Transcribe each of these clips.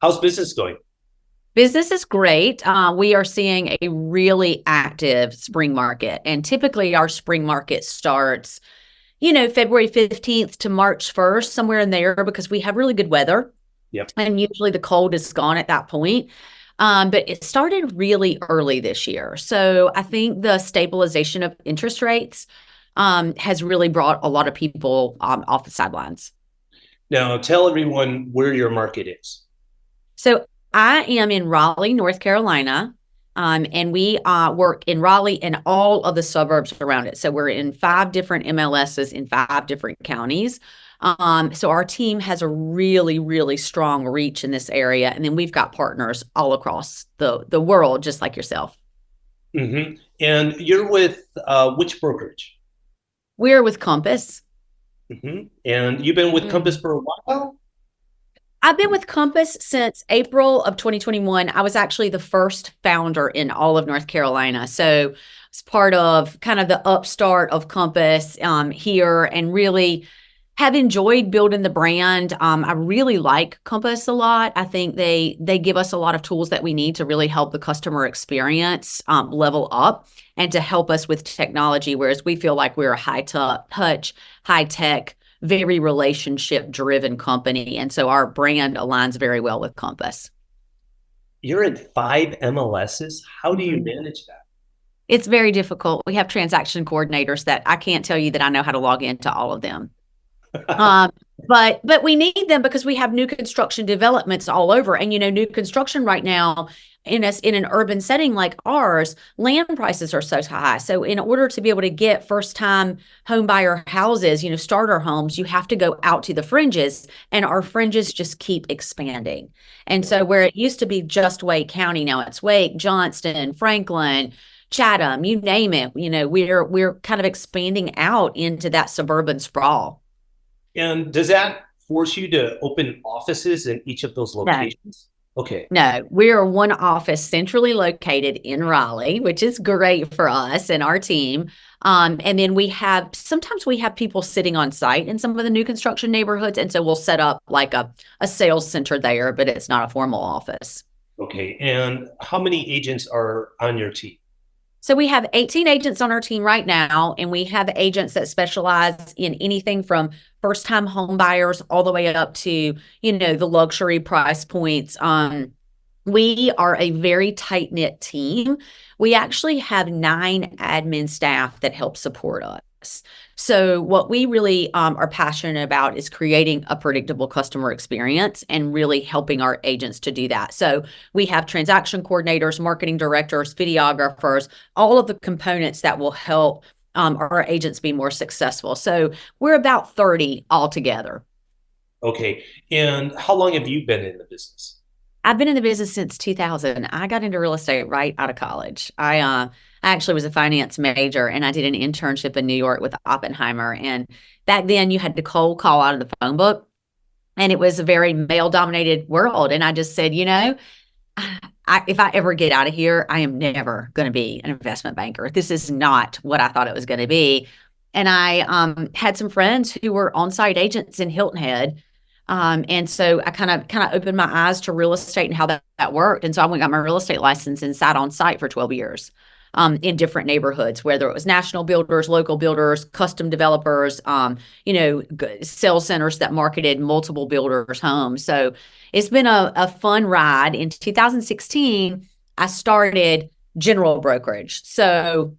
How's business going? Business is great. We are seeing a really active spring market. And typically our spring market starts, February 15th to March 1st, somewhere in there, because we have really good weather. Yep. And usually the cold is gone at that point. But it started really early this year. So I think the stabilization of interest rates has really brought a lot of people off the sidelines. Now tell everyone where your market is. So I am in Raleigh, North Carolina, and we work in Raleigh and all of the suburbs around it. So we're in 5 different MLSs in 5 different counties. So our team has a really, really strong reach in this area. And then we've got partners all across the world, just like yourself. And you're with which brokerage? We're with Compass. And you've been with Mm. Compass for a while? I've been with Compass since April of 2021. I was actually the first founder in all of North Carolina. So it's part of kind of the upstart of Compass here, and really have enjoyed building the brand. I really like Compass a lot. I think they give us a lot of tools that we need to really help the customer experience level up and to help us with technology, whereas we feel like we're a touch, high tech, very relationship driven company. And so our brand aligns very well with Compass. You're in 5 MLSs. How do you Mhm. manage that? It's very difficult. We have transaction coordinators that I can't tell you that I know how to log into all of them. Um, but we need them because we have new construction developments all over. And new construction right now in an urban setting like ours, land prices are so high. So in order to be able to get first time home buyer houses, starter homes, you have to go out to the fringes, and our fringes just keep expanding. And so where it used to be just Wake County, now it's Wake, Johnston, Franklin, Chatham, you name it. We're kind of expanding out into that suburban sprawl. And does that force you to open offices in each of those No. locations? Okay. No, we are one office centrally located in Raleigh, which is great for us and our team. And then sometimes we have people sitting on site in some of the new construction neighborhoods. And so we'll set up like a sales center there, but it's not a formal office. Okay. And how many agents are on your team? So we have 18 agents on our team right now, and we have agents that specialize in anything from first-time home buyers all the way up to, the luxury price points. We are a very tight-knit team. We actually have 9 admin staff that help support us. So what we really are passionate about is creating a predictable customer experience and really helping our agents to do that. So we have transaction coordinators, marketing directors, videographers, all of the components that will help our agents be more successful. So we're about 30 altogether. Okay. And how long have you been in the business? I've been in the business since 2000. I got into real estate right out of college. I actually was a finance major, and I did an internship in New York with Oppenheimer. And back then you had to cold call out of the phone book, and it was a very male dominated world. And I just said, if I ever get out of here, I am never going to be an investment banker. This is not what I thought it was going to be. And I had some friends who were on-site agents in Hilton Head. And so I kind of opened my eyes to real estate and how that worked. And so I went and got my real estate license and sat on site for 12 years in different neighborhoods, whether it was national builders, local builders, custom developers, sales centers that marketed multiple builders' homes. So it's been a fun ride. In 2016, I started general brokerage. So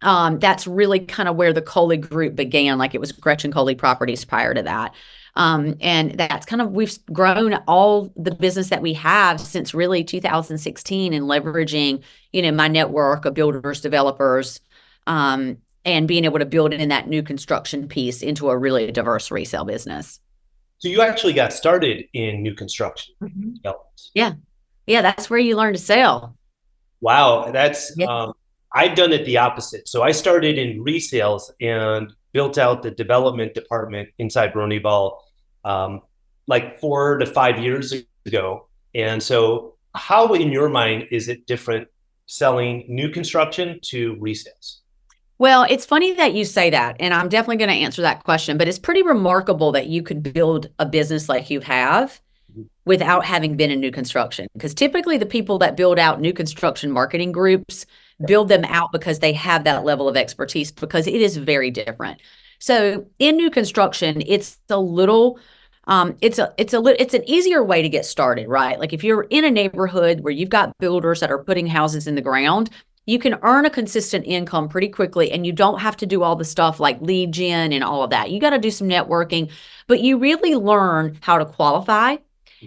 that's really kind of where the Coley group began. Like, it was Gretchen Coley Properties prior to that. And that's kind of, we've grown all the business that we have since really 2016, and leveraging, my network of builders, developers, and being able to build it in that new construction piece into a really diverse resale business. So you actually got started in new construction Mhm. development. Yeah. Yeah. That's where you learn to sell. Wow, that's Yeah. I've done it the opposite. So I started in resales and built out the development department inside Ball like 4 to 5 years ago. And so how in your mind is it different selling new construction to resales? Well, it's funny that you say that, and I'm definitely going to answer that question, but it's pretty remarkable that you could build a business like you have without having been in new construction. Because typically the people that build out new construction marketing groups build them out because they have that level of expertise, because it is very different. So in new construction, it's a little it's an easier way to get started, right? Like if you're in a neighborhood where you've got builders that are putting houses in the ground, you can earn a consistent income pretty quickly, and you don't have to do all the stuff like lead gen and all of that. You got to do some networking, but you really learn how to qualify,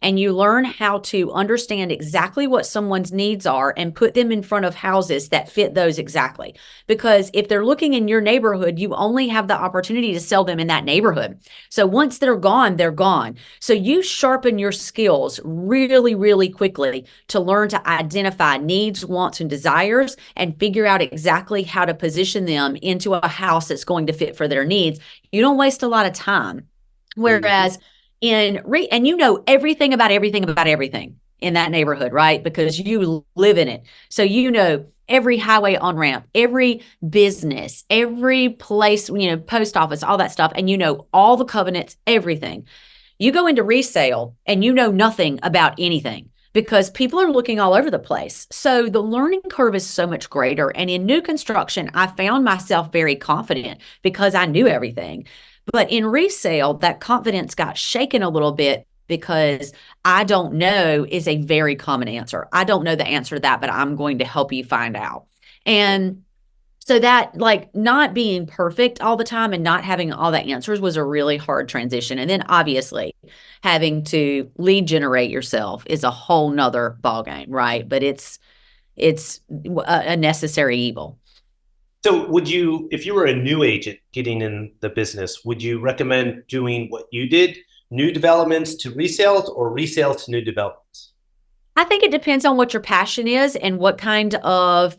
and you learn how to understand exactly what someone's needs are and put them in front of houses that fit those exactly. Because if they're looking in your neighborhood, you only have the opportunity to sell them in that neighborhood. So once they're gone, they're gone. So you sharpen your skills really, really quickly to learn to identify needs, wants, and desires, and figure out exactly how to position them into a house that's going to fit for their needs. You don't waste a lot of time. Whereas and you know everything about everything in that neighborhood, right? Because you live in it. So you know every highway on ramp, every business, every place, post office, all that stuff. And you know all the covenants, everything. You go into resale and you know nothing about anything, because people are looking all over the place. So the learning curve is so much greater. And in new construction, I found myself very confident because I knew everything. But in resale, that confidence got shaken a little bit, because I don't know is a very common answer. I don't know the answer to that, but I'm going to help you find out. And so that, like, not being perfect all the time and not having all the answers was a really hard transition. And then obviously having to lead generate yourself is a whole nother ballgame, right? But it's a necessary evil. So would you, if you were a new agent getting in the business, would you recommend doing what you did, new developments to resales, or resale to new developments? I think it depends on what your passion is and what kind of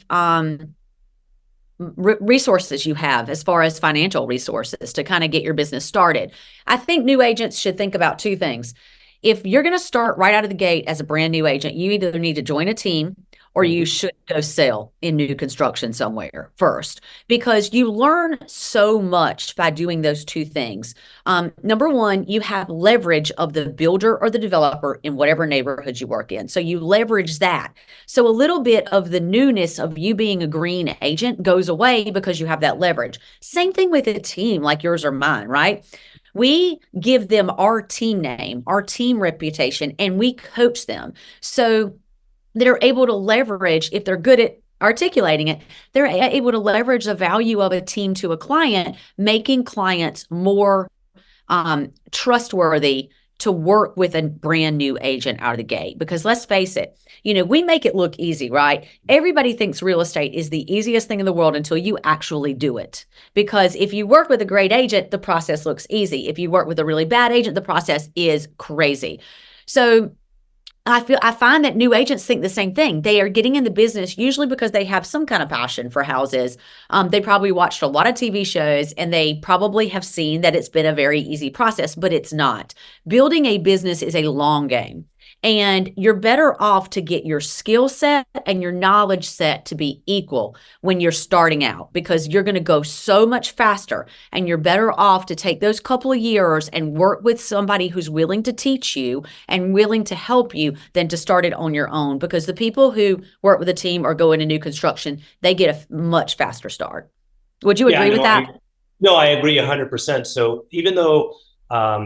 resources you have, as far as financial resources to kind of get your business started. I think new agents should think about two things. If you're going to start right out of the gate as a brand new agent, you either need to join a team or you should go sell in new construction somewhere first, because you learn so much by doing those two things. Number one, you have leverage of the builder or the developer in whatever neighborhood you work in. So you leverage that. So a little bit of the newness of you being a green agent goes away because you have that leverage. Same thing with a team like yours or mine, right? We give them our team name, our team reputation, and we coach them. So they're able to leverage, if they're good at articulating it, they're able to leverage the value of a team to a client, making clients more trustworthy to work with a brand new agent out of the gate. Because let's face it, we make it look easy, right? Everybody thinks real estate is the easiest thing in the world until you actually do it. Because if you work with a great agent, the process looks easy. If you work with a really bad agent, the process is crazy. So I find that new agents think the same thing. They are getting in the business usually because they have some kind of passion for houses. They probably watched a lot of TV shows, and they probably have seen that it's been a very easy process, but it's not. Building a business is a long game. And you're better off to get your skill set and your knowledge set to be equal when you're starting out, because you're going to go so much faster, and you're better off to take those couple of years and work with somebody who's willing to teach you and willing to help you than to start it on your own. Because the people who work with a team or go into new construction, they get a much faster start. Would you agree with that? No, I agree 100%. So even though,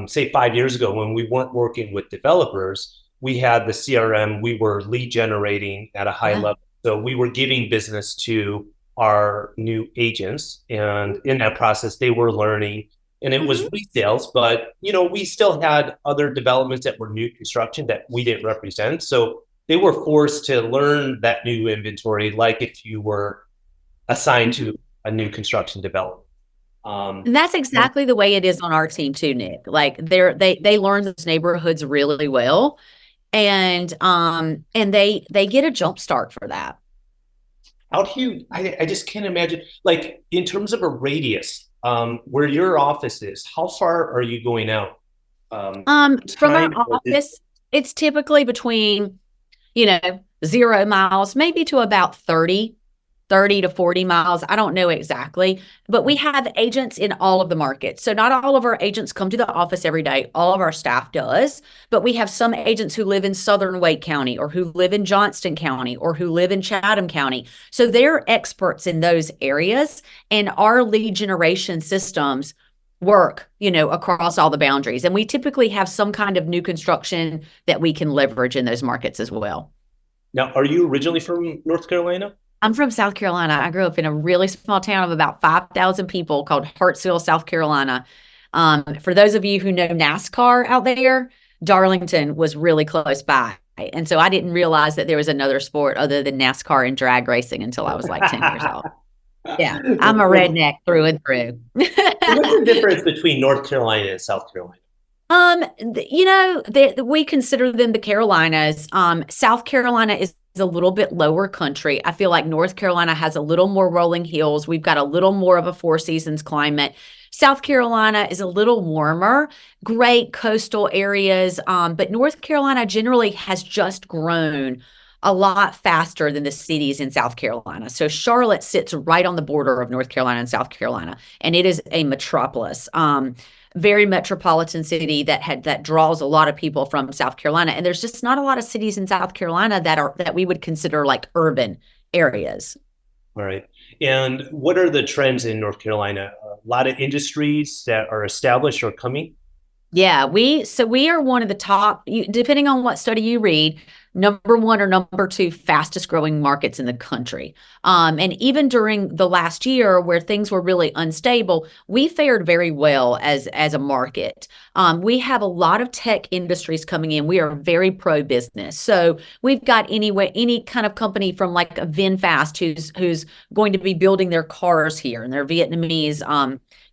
say 5 years ago, when we weren't working with developers, we had the CRM, we were lead generating at a high level. So we were giving business to our new agents. And in that process, they were learning, and it was resales, but we still had other developments that were new construction that we didn't represent. So they were forced to learn that new inventory, like if you were assigned to a new construction development. And that's exactly the way it is on our team too, Nick. Like they learn those neighborhoods really well. And they get a jump start for that. How do you, I just can't imagine, like in terms of a radius, where your office is, how far are you going out? From our office, it's typically between, 0 miles, maybe to about 30. 30 to 40 miles. I don't know exactly, but we have agents in all of the markets. So not all of our agents come to the office every day. All of our staff does, but we have some agents who live in Southern Wake County or who live in Johnston County or who live in Chatham County. So they're experts in those areas, and our lead generation systems work, across all the boundaries. And we typically have some kind of new construction that we can leverage in those markets as well. Now, are you originally from North Carolina? I'm from South Carolina. I grew up in a really small town of about 5,000 people called Hartsville, South Carolina. For those of you who know NASCAR out there, Darlington was really close by. And so I didn't realize that there was another sport other than NASCAR and drag racing until I was like 10 years old. Yeah, I'm a redneck through and through. What's the difference between North Carolina and South Carolina? We consider them the Carolinas. South Carolina is a little bit lower country. I feel like North Carolina has a little more rolling hills. We've got a little more of a four seasons climate. South Carolina is a little warmer, great coastal areas. But North Carolina generally has just grown a lot faster than the cities in South Carolina. So Charlotte sits right on the border of North Carolina and South Carolina, and it is a metropolis. Very metropolitan city that draws a lot of people from South Carolina. And there's just not a lot of cities in South Carolina that we would consider like urban areas. All right. And what are the trends in North Carolina? A lot of industries that are established or coming? Yeah, we are one of the top, depending on what study you read, number one or number two fastest growing markets in the country. And even during the last year where things were really unstable, we fared very well as a market. We have a lot of tech industries coming in. We are very pro business. So we've got any kind of company from like a VinFast who's going to be building their cars here, and they're Vietnamese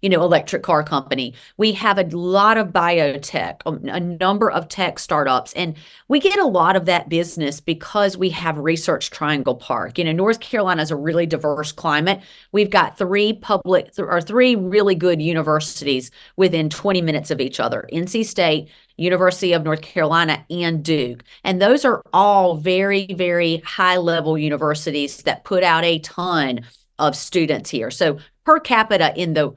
electric car company. We have a lot of biotech, a number of tech startups, and we get a lot of that business because we have Research Triangle Park. North Carolina is a really diverse climate. We've got three really good universities within 20 minutes of each other: NC State, University of North Carolina, and Duke. And those are all very, very high level universities that put out a ton of students here. So per capita in the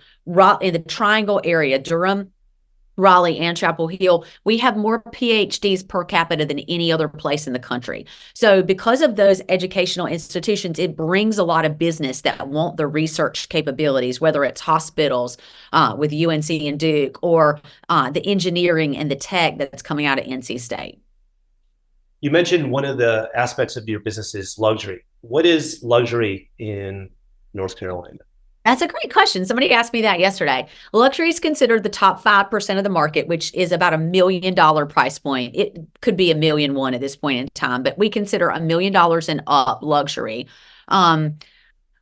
Triangle area, Durham, Raleigh, and Chapel Hill, we have more PhDs per capita than any other place in the country. So because of those educational institutions, it brings a lot of business that want the research capabilities, whether it's hospitals with UNC and Duke, or the engineering and the tech that's coming out of NC State. You mentioned one of the aspects of your business is luxury. What is luxury in North Carolina? That's a great question. Somebody asked me that yesterday. Luxury is considered the top 5% of the market, which is about $1 million price point. It could be $1.1 million at this point in time, but we consider $1 million and up luxury.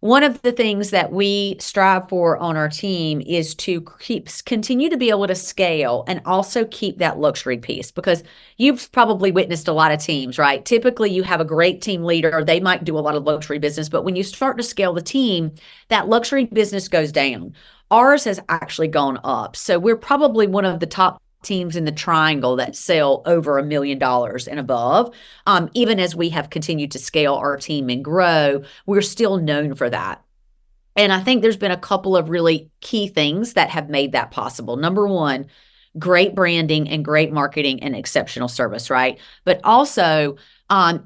One of the things that we strive for on our team is to continue to be able to scale and also keep that luxury piece, because you've probably witnessed a lot of teams, right? Typically you have a great team leader. They might do a lot of luxury business, but when you start to scale the team, that luxury business goes down. Ours has actually gone up. So we're probably one of the top teams in the Triangle that sell over $1 million and above. Even as we have continued to scale our team and grow, we're still known for that. And I think there's been a couple of really key things that have made that possible. Number one, great branding and great marketing and exceptional service, right? But also,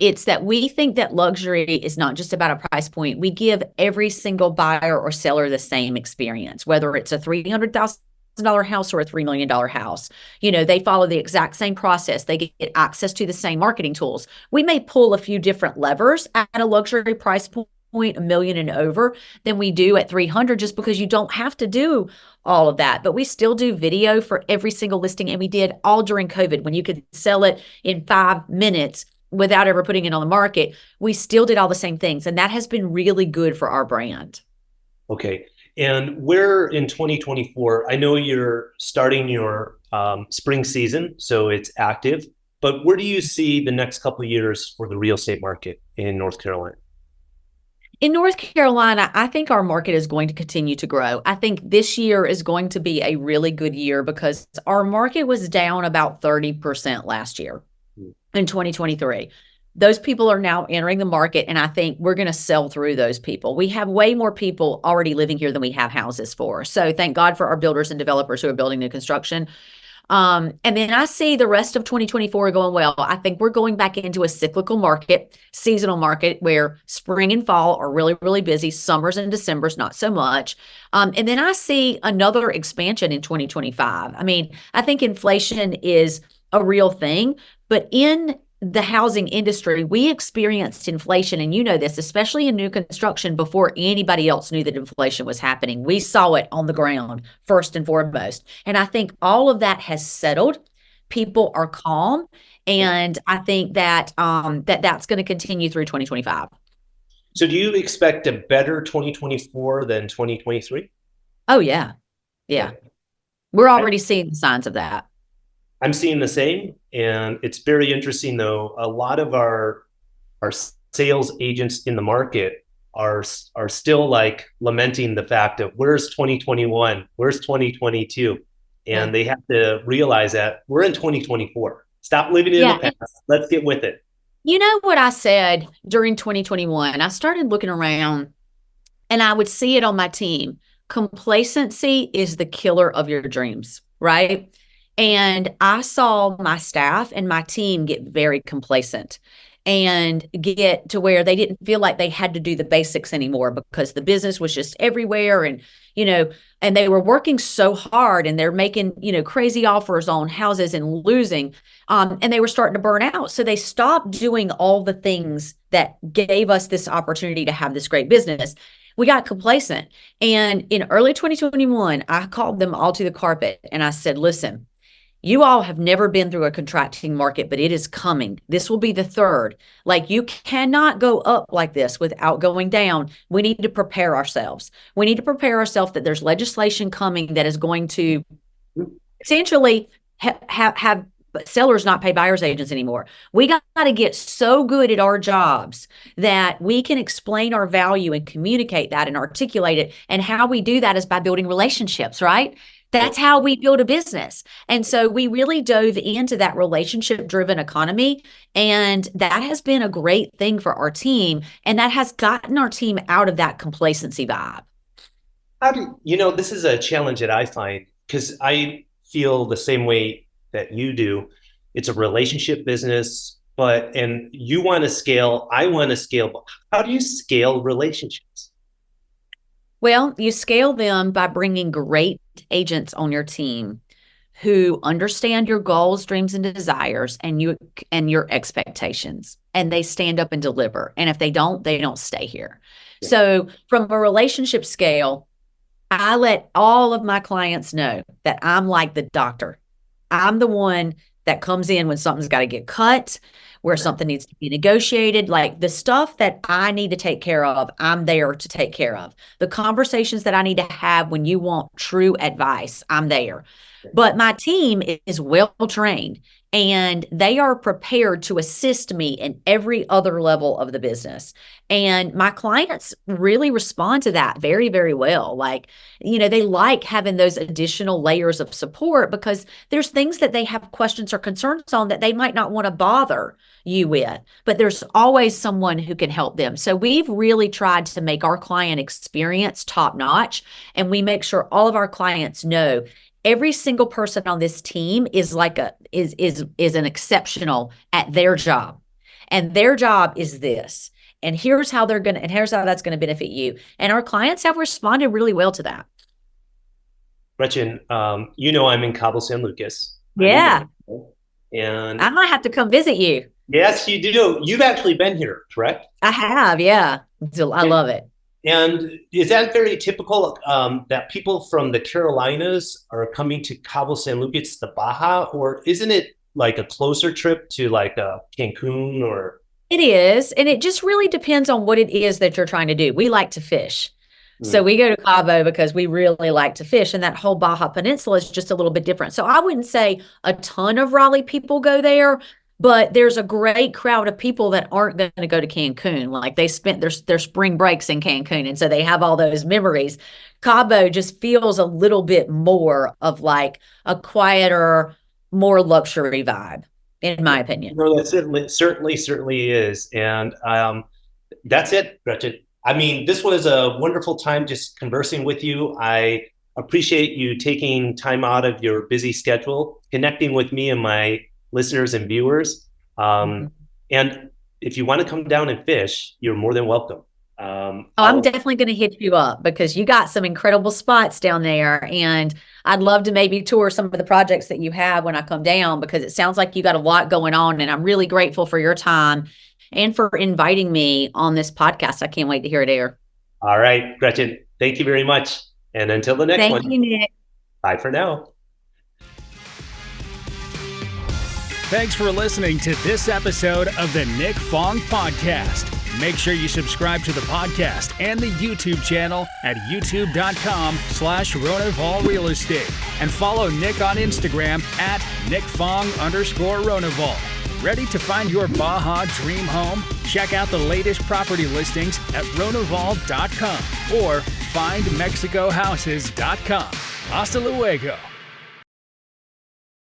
it's that we think that luxury is not just about a price point. We give every single buyer or seller the same experience, whether it's a $300,000 house or a $3 million house. They follow the exact same process. They get access to the same marketing tools. We may pull a few different levers at a luxury price point, $1 million and over, than we do at 300, just because you don't have to do all of that. But we still do video for every single listing. And we did all during COVID, when you could sell it in 5 minutes without ever putting it on the market. We still did all the same things. And that has been really good for our brand. Okay. And we're in 2024. I know you're starting your spring season, so it's active. But where do you see the next couple of years for the real estate market in North Carolina? In North Carolina, I think our market is going to continue to grow. I think this year is going to be a really good year because our market was down about 30% last year in 2023. those people are now entering the market, and I think we're going to sell through those people. We have way more people already living here than we have houses for. So thank God for our builders and developers who are building new construction. And then I see the rest of 2024 going well. I think we're going back into a cyclical market, seasonal market, where spring and fall are really, really busy. Summers and Decembers, not so much. And then I see another expansion in 2025. I mean, I think inflation is a real thing, but in the housing industry, we experienced inflation, and you know this, especially in new construction, before anybody else knew that inflation was happening. We saw it on the ground first and foremost. And I think all of that has settled. People are calm. And I think that that's going to continue through 2025. So do you expect a better 2024 than 2023? Oh, yeah. Yeah. We're already seeing the signs of that. I'm seeing the same, and it's very interesting though. A lot of our sales agents in the market are still like lamenting the fact of where's 2021, where's 2022, and they have to realize that we're in 2024. Stop living in the past. Let's get with it. You know what I said during 2021? I started looking around, and I would see it on my team. Complacency is the killer of your dreams, right? And I saw my staff and my team get very complacent and get to where they didn't feel like they had to do the basics anymore because the business was just everywhere. And, and they were working so hard, and they're making, crazy offers on houses and losing. And they were starting to burn out. So they stopped doing all the things that gave us this opportunity to have this great business. We got complacent. And in early 2021, I called them all to the carpet and I said, listen, you all have never been through a contracting market, but it is coming. This will be the third. Like, you cannot go up like this without going down. We need to prepare ourselves. We need to prepare ourselves that there's legislation coming that is going to essentially have sellers not pay buyer's agents anymore. We got to get so good at our jobs that we can explain our value and communicate that and articulate it. And how we do that is by building relationships, right? That's how we build a business. And so we really dove into that relationship-driven economy, and that has been a great thing for our team, and that has gotten our team out of that complacency vibe. This is a challenge that I find, because I feel the same way that you do. It's a relationship business, and you want to scale, I want to scale, but how do you scale relationships? Well, you scale them by bringing great agents on your team who understand your goals, dreams, and desires, and your expectations, and they stand up and deliver. And if they don't stay here. Yeah. So from a relationship scale, I let all of my clients know that I'm like the doctor. I'm the one that comes in when something's got to get cut, where something needs to be negotiated, like the stuff that I need to take care of, I'm there to take care of. The conversations that I need to have when you want true advice, I'm there. But my team is well trained, and they are prepared to assist me in every other level of the business. And my clients really respond to that very, very well. Like, they like having those additional layers of support, because there's things that they have questions or concerns on that they might not want to bother you with, but there's always someone who can help them. So we've really tried to make our client experience top notch, and we make sure all of our clients know every single person on this team is an exceptional at their job, and their job is this, and here's how here's how that's going to benefit you. And our clients have responded really well to that. Gretchen, I'm in Cabo San Lucas. Yeah. And I might have to come visit you. Yes, you do. You've actually been here, correct? I have, yeah. I love it. And is that very typical that people from the Carolinas are coming to Cabo San Lucas, the Baja, or isn't it like a closer trip to like Cancun or? It is. And it just really depends on what it is that you're trying to do. We like to fish. So we go to Cabo because we really like to fish, and that whole Baja Peninsula is just a little bit different. So I wouldn't say a ton of Raleigh people go there, but there's a great crowd of people that aren't going to go to Cancun. Like, they spent their spring breaks in Cancun, and so they have all those memories. Cabo just feels a little bit more of like a quieter, more luxury vibe. in my opinion. No, that certainly is. And that's it, Gretchen. I mean, this was a wonderful time just conversing with you. I appreciate you taking time out of your busy schedule, connecting with me and my listeners and viewers. Mm-hmm. And if you want to come down and fish, you're more than welcome. I'm definitely going to hit you up because you got some incredible spots down there. And I'd love to maybe tour some of the projects that you have when I come down, because it sounds like you got a lot going on. And I'm really grateful for your time and for inviting me on this podcast. I can't wait to hear it air. All right, Gretchen, thank you very much. And until the next one. Thank you, Nick. Bye for now. Thanks for listening to this episode of the Nick Fong Podcast. Make sure you subscribe to the podcast and the YouTube channel at youtube.com/Ronaval Real Estate, and follow Nick on Instagram at NickFong_Ronaval. Ready to find your Baja dream home? Check out the latest property listings at ronaval.com or findmexicohouses.com. Hasta luego.